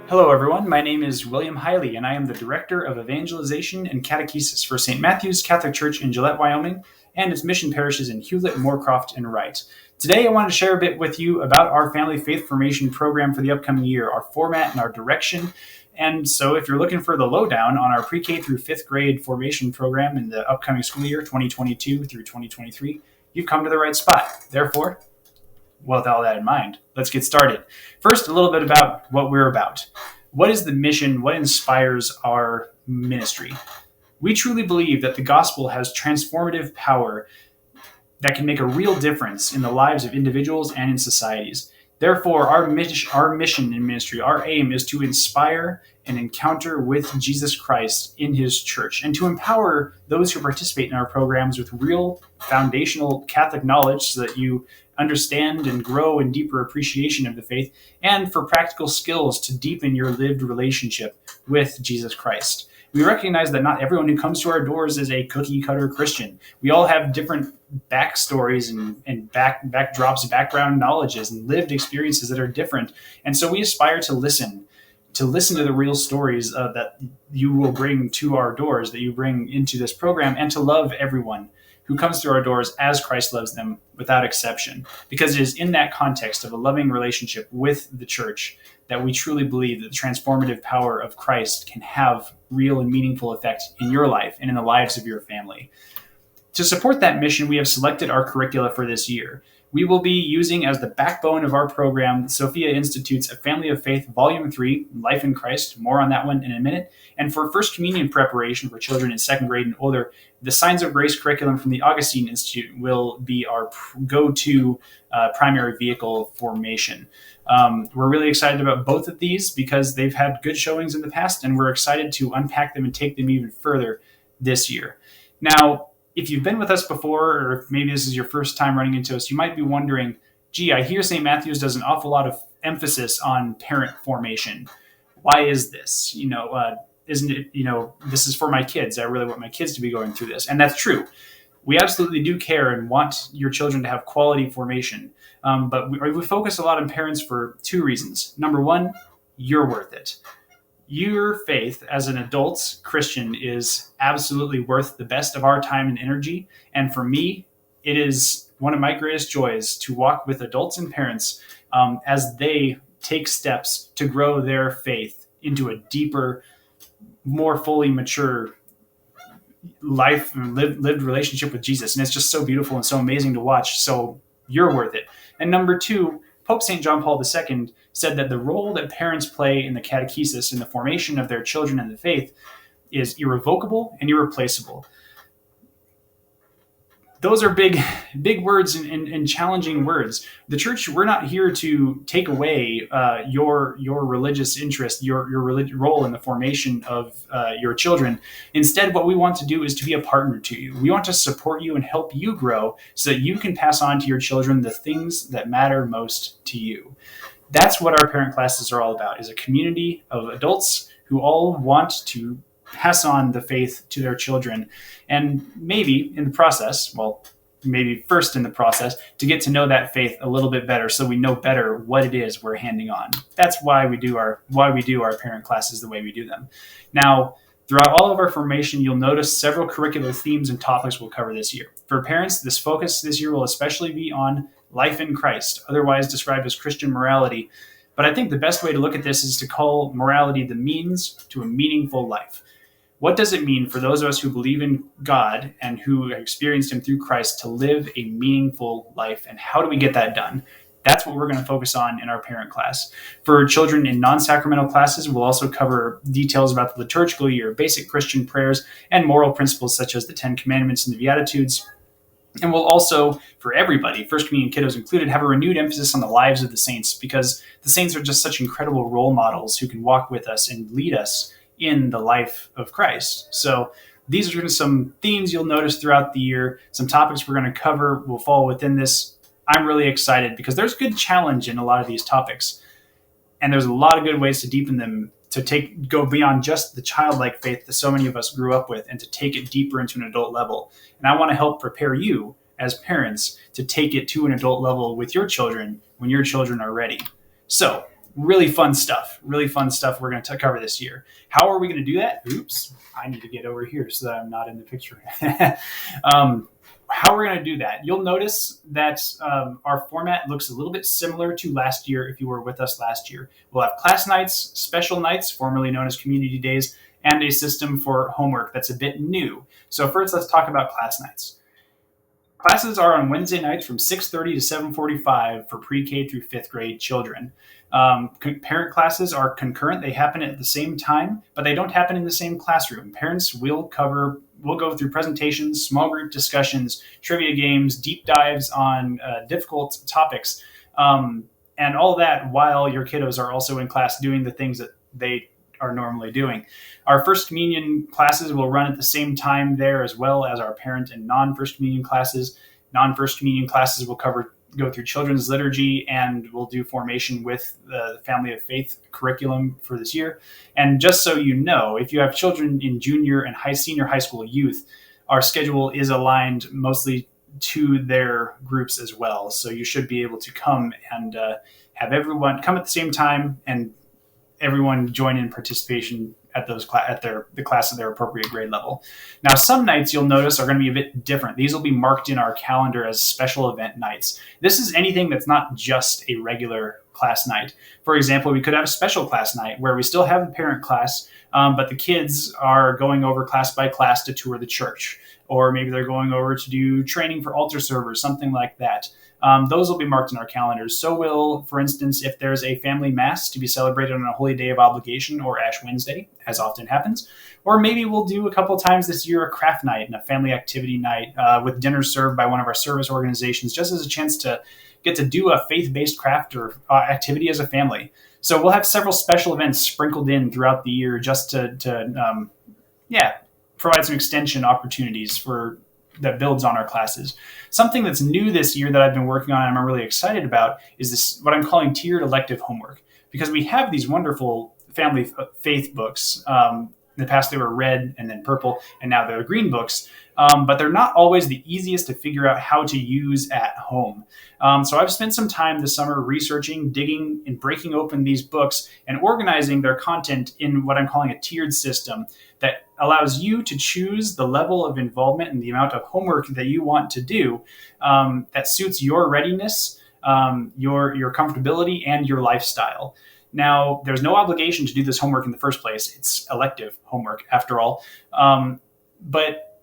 Hello, everyone. My name is William Hiley, and I am the Director of Evangelization and Catechesis for St. Matthew's Catholic Church in Gillette, Wyoming, and its mission parishes in Hewlett, Moorcroft, and Wright. Today, I wanted to share a bit with you about our Family Faith Formation program for the upcoming year, our format and our direction. And so if you're looking for the lowdown on our pre-K through 5th grade formation program in the upcoming school year, 2022 through 2023, you've come to the right spot. Therefore, with all that in mind, let's get started. First, a little bit about what we're about. What is the mission? What inspires our ministry? We truly believe that the gospel has transformative power that can make a real difference in the lives of individuals and in societies. Therefore, our mission in ministry, our aim is to inspire an encounter with Jesus Christ in his church and to empower those who participate in our programs with real foundational Catholic knowledge so that you understand and grow in deeper appreciation of the faith, and for practical skills to deepen your lived relationship with Jesus Christ. We recognize that not everyone who comes to our doors is a cookie-cutter Christian. We all have different backstories and backdrops, background knowledges, and lived experiences that are different. And so we aspire to listen to the real stories that you will bring to our doors, that you bring into this program, and to love everyone who comes through our doors as Christ loves them without exception. Because it is in that context of a loving relationship with the church that we truly believe that the transformative power of Christ can have real and meaningful effect in your life and in the lives of your family. To support that mission, we have selected our curricula for this year. We will be using as the backbone of our program Sophia Institute's A Family of Faith, Volume 3, Life in Christ. More on that one in a minute. And for First Communion preparation for children in 2nd grade and older, the Signs of Grace curriculum from the Augustine Institute will be our go-to primary vehicle formation. We're really excited about both of these because they've had good showings in the past, and we're excited to unpack them and take them even further this year. Now, if you've been with us before, or if maybe this is your first time running into us, you might be wondering, gee, I hear St. Matthew's does an awful lot of emphasis on parent formation. Why is this? Isn't it, this is for my kids. I really want my kids to be going through this. And that's true. We absolutely do care and want your children to have quality formation. But we focus a lot on parents for two reasons. Number one, you're worth it. Your faith as an adult Christian is absolutely worth the best of our time and energy. And for me, it is one of my greatest joys to walk with adults and parents as they take steps to grow their faith into a deeper, more fully mature life and lived relationship with Jesus. And it's just so beautiful and so amazing to watch. So you're worth it. And number two, Pope St. John Paul II said that the role that parents play in the catechesis, in the formation of their children in the faith, is irrevocable and irreplaceable. Those are big words and challenging words. The church, we're not here to take away your religious interest, your role in the formation of your children. Instead, what we want to do is to be a partner to you. We want to support you and help you grow so that you can pass on to your children the things that matter most to you. That's what our parent classes are all about, is a community of adults who all want to pass on the faith to their children, and maybe in the process, first in the process, to get to know that faith a little bit better so we know better what it is we're handing on. That's why we do our parent classes the way we do them. Now, throughout all of our formation, you'll notice several curricular themes and topics we'll cover this year. For parents, this focus this year will especially be on life in Christ, otherwise described as Christian morality. But I think the best way to look at this is to call morality the means to a meaningful life. What does it mean for those of us who believe in God and who have experienced him through Christ to live a meaningful life? And how do we get that done? That's what we're going to focus on in our parent class. For children in non-sacramental classes, we'll also cover details about the liturgical year, basic Christian prayers, and moral principles such as the 10 Commandments and the Beatitudes. And we'll also, for everybody, First Communion kiddos included, have a renewed emphasis on the lives of the saints, because the saints are just such incredible role models who can walk with us and lead us in the life of Christ. So these are some themes you'll notice throughout the year. Some topics we're going to cover will fall within this. I'm really excited because there's good challenge in a lot of these topics. And there's a lot of good ways to deepen them, to go beyond just the childlike faith that so many of us grew up with, and to take it deeper into an adult level. And I want to help prepare you as parents to take it to an adult level with your children when your children are ready. So really fun stuff. Really fun stuff we're going to cover this year. How are we going to do that? Oops, I need to get over here so that I'm not in the picture. How we're going to do that. You'll notice that our format looks a little bit similar to last year if you were with us last year. We'll have class nights, special nights, formerly known as community days, and a system for homework that's a bit new. So first, let's talk about class nights. Classes are on Wednesday nights from 6:30 to 7:45 for pre-K through fifth grade children. Parent classes are concurrent. They happen at the same time, but they don't happen in the same classroom. Parents will go through presentations, small group discussions, trivia games, deep dives on difficult topics, and all that while your kiddos are also in class doing the things that they are normally doing. Our First Communion classes will run at the same time there, as well as our parent and non-First Communion classes. Non-First Communion classes will go through children's liturgy, and we'll do formation with the Family of Faith curriculum for this year. And just so you know, if you have children in junior and senior high school youth, our schedule is aligned mostly to their groups as well. So you should be able to come and have everyone come at the same time, and everyone join in participation at the class at their appropriate grade level. Now, some nights you'll notice are going to be a bit different. These will be marked in our calendar as special event nights. This is anything that's not just a regular class night. For example, we could have a special class night where we still have the parent class, but the kids are going over class by class to tour the church, or maybe they're going over to do training for altar servers, something like that. Those will be marked in our calendars. So will, for instance, if there's a family mass to be celebrated on a holy day of obligation or Ash Wednesday, as often happens. Or maybe we'll do a couple of times this year a craft night and a family activity night with dinner served by one of our service organizations, just as a chance to get to do a faith-based craft or activity as a family. So we'll have several special events sprinkled in throughout the year just to provide some extension opportunities that builds on our classes. Something that's new this year that I've been working on and I'm really excited about is this, what I'm calling tiered elective homework. Because we have these wonderful family faith books. In the past, they were red and then purple, and now they're green books. But they're not always the easiest to figure out how to use at home. So I've spent some time this summer researching, digging, and breaking open these books and organizing their content in what I'm calling a tiered system that allows you to choose the level of involvement and the amount of homework that you want to do that suits your readiness, your comfortability, and your lifestyle. Now, there's no obligation to do this homework in the first place. It's elective homework, after all. But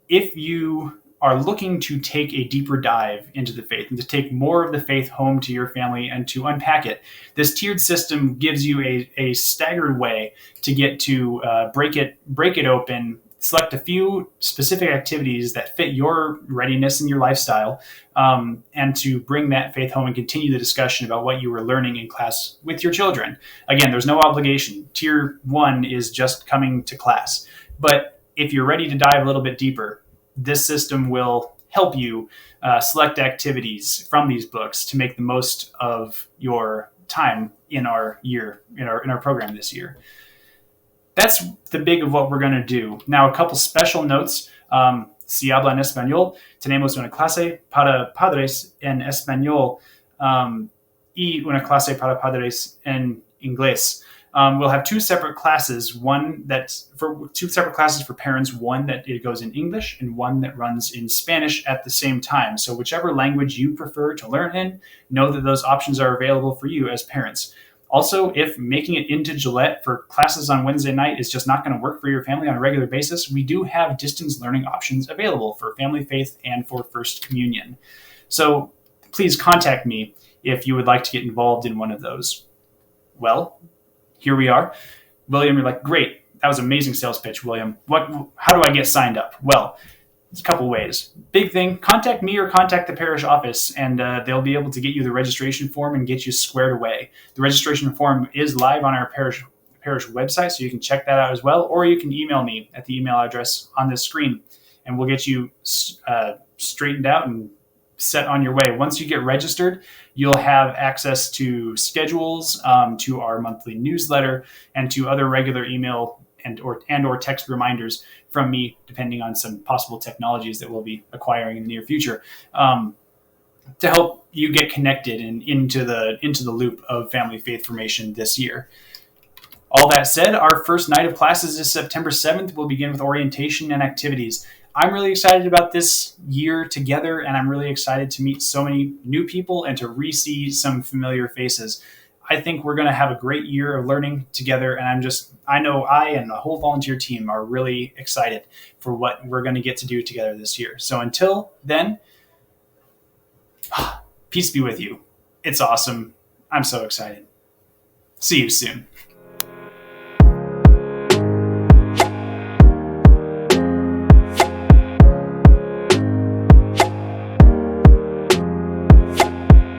if you are looking to take a deeper dive into the faith and to take more of the faith home to your family and to unpack it, this tiered system gives you a staggered way to get to break it open, select a few specific activities that fit your readiness and your lifestyle, and to bring that faith home and continue the discussion about what you were learning in class with your children. Again, there's no obligation. Tier 1 is just coming to class. But if you're ready to dive a little bit deeper, this system will help you select activities from these books to make the most of your time in our program this year. That's the big of what we're going to do. Now, a couple special notes. Si habla en español, tenemos una clase para padres en español y una clase para padres en inglés. We'll have two separate classes for parents, one that it goes in English and one that runs in Spanish at the same time. So whichever language you prefer to learn in, know that those options are available for you as parents. Also, if making it into Gillette for classes on Wednesday night is just not going to work for your family on a regular basis, we do have distance learning options available for Family Faith and for First Communion. So please contact me if you would like to get involved in one of those. Well, here we are. William, you're like, great. That was an amazing sales pitch, William. How do I get signed up? Well, it's a couple ways. Big thing, contact me or contact the parish office, and they'll be able to get you the registration form and get you squared away. The registration form is live on our parish website, so you can check that out as well, or you can email me at the email address on this screen, and we'll get you straightened out and set on your way. Once you get registered, you'll have access to schedules, to our monthly newsletter, and to other regular email and or text reminders from me, depending on some possible technologies that we'll be acquiring in the near future. to help you get connected and into the loop of family faith formation this year. All that said, our first night of classes is September 7th. We'll begin with orientation and activities. I'm really excited about this year together, and I'm really excited to meet so many new people and to re-see some familiar faces. I think we're going to have a great year of learning together, and I know I and the whole volunteer team are really excited for what we're going to get to do together this year. So until then, peace be with you. It's awesome. I'm so excited. See you soon.